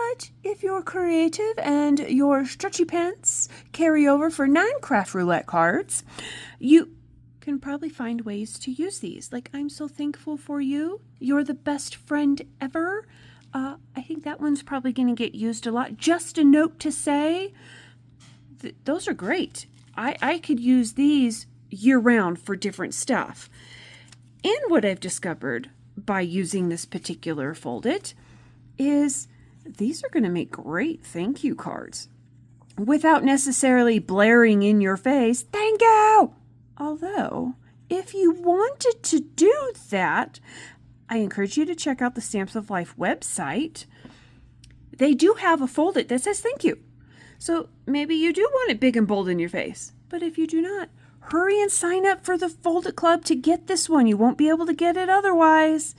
But if you're creative and your stretchy pants carry over for 9 craft roulette cards, you can probably find ways to use these. Like, I'm so thankful for you. You're the best friend ever. I think that one's probably going to get used a lot. Just a note to say, those are great. I could use these year-round for different stuff. And what I've discovered by using this particular Fold-It is these are going to make great thank you cards without necessarily blaring in your face, thank you! Although, if you wanted to do that, I encourage you to check out the Stamps of Life website. They do have a Fold-It that says thank you. So maybe you do want it big and bold in your face. But if you do not, hurry and sign up for the Fold-It Club to get this one. You won't be able to get it otherwise.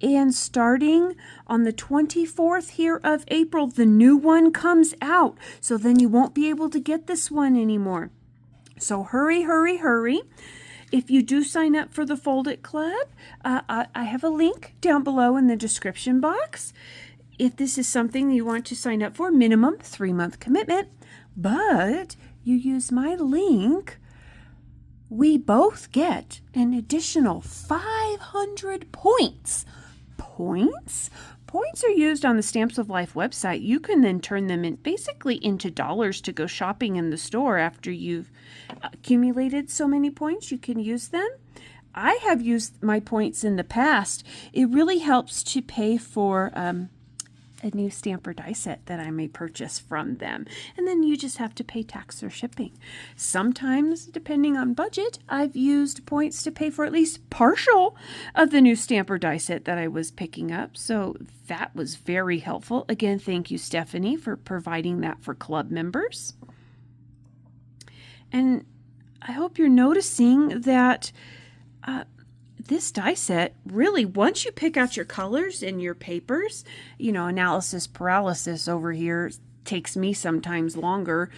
And starting on the 24th here of April, the new one comes out. So then you won't be able to get this one anymore. So hurry, hurry, hurry. If you do sign up for the Fold-It Club, I have a link down below in the description box. If this is something you want to sign up for, minimum 3-month commitment, but you use my link, we both get an additional 500 points. Points? Points are used on the Stamps of Life website. You can then turn them basically into dollars to go shopping in the store after you've accumulated so many points. You can use them. I have used my points in the past. It really helps to pay for a new stamper die set that I may purchase from them. And then you just have to pay tax or shipping. Sometimes, depending on budget, I've used points to pay for at least partial of the new stamper die set that I was picking up. So that was very helpful. Again, thank you, Stephanie, for providing that for club members. And I hope you're noticing that this die set, really, once you pick out your colors and your papers, analysis paralysis over here takes me sometimes longer,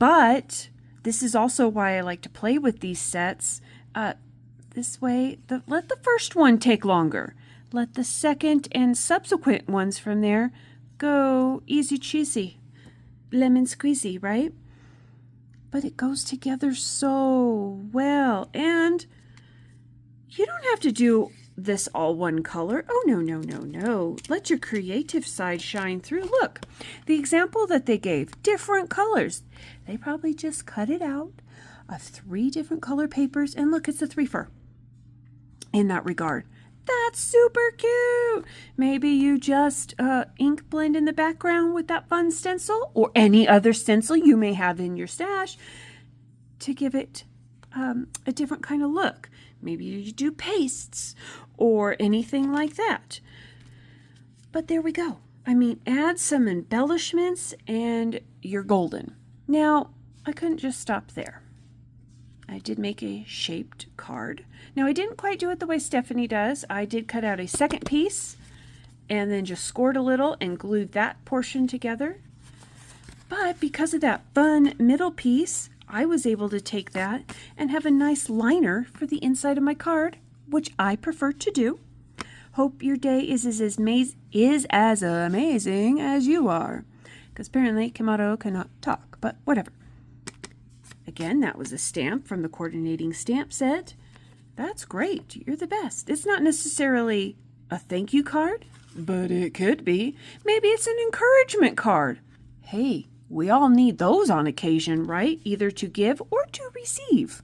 but this is also why I like to play with these sets. This way, let the first one take longer. Let the second and subsequent ones from there go easy cheesy, lemon squeezy, right? But it goes together so well, and you don't have to do this all one color. Oh, no, no, no, no. Let your creative side shine through. Look, the example that they gave, different colors. They probably just cut it out of 3 different color papers, and look, it's a 3-fer in that regard. That's super cute. Maybe you just ink blend in the background with that fun stencil or any other stencil you may have in your stash to give it a different kind of look. Maybe you do pastes or anything like that. But there we go. I mean, add some embellishments and you're golden. Now, I couldn't just stop there. I did make a shaped card. Now, I didn't quite do it the way Stephanie does. I did cut out a second piece and then just scored a little and glued that portion together. But because of that fun middle piece, I was able to take that and have a nice liner for the inside of my card, which I prefer to do. Hope your day is as amazing as you are. Because apparently KMatto cannot talk, but whatever. Again, that was a stamp from the coordinating stamp set. That's great. You're the best. It's not necessarily a thank you card, but it could be. Maybe it's an encouragement card. Hey, we all need those on occasion, right? Either to give or to receive.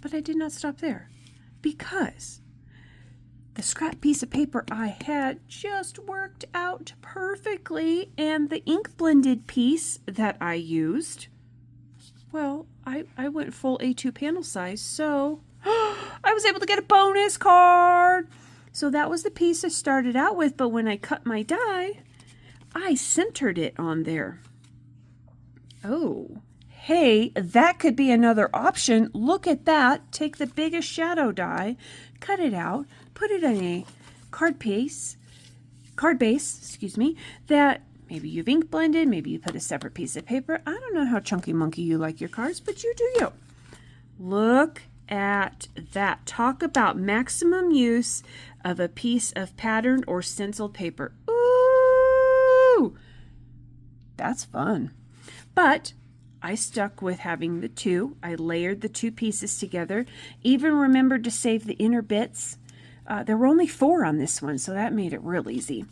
But I did not stop there because the scrap piece of paper I had just worked out perfectly, and the ink blended piece that I used, well, I went full A2 panel size, so I was able to get a bonus card. So that was the piece I started out with, but when I cut my die, I centered it on there. Oh, hey, that could be another option. Look at that. Take the biggest shadow die, cut it out, put it in a card base, that maybe you've ink blended, maybe you put a separate piece of paper. I don't know how chunky monkey you like your cards, but you do you. Look at that. Talk about maximum use of a piece of pattern or stenciled paper. Ooh! That's fun. But I stuck with having the two. I layered the two pieces together. Even remembered to save the inner bits. There were only 4 on this one, so that made it real easy.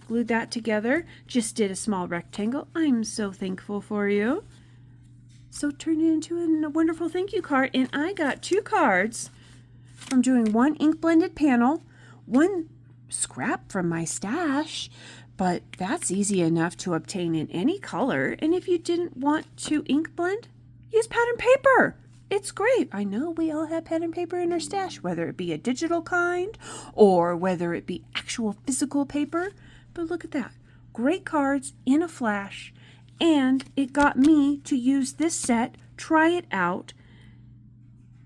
Glued that together. Just did a small rectangle. I'm so thankful for you. So turned it into a wonderful thank you card. And I got 2 cards from doing one ink blended panel, one scrap from my stash. But that's easy enough to obtain in any color. And if you didn't want to ink blend, use pattern paper. It's great. I know we all have pattern paper in our stash, whether it be a digital kind or whether it be actual physical paper. But look at that. Great cards in a flash. And it got me to use this set, try it out.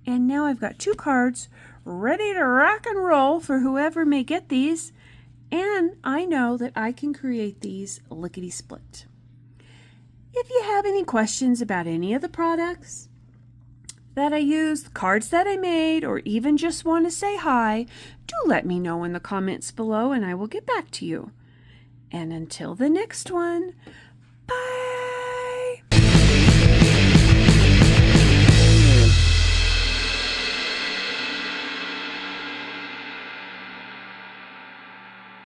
And now I've got 2 cards ready to rock and roll for whoever may get these. And I know that I can create these lickety-split. If you have any questions about any of the products that I used, cards that I made, or even just want to say hi, do let me know in the comments below and I will get back to you. And until the next one,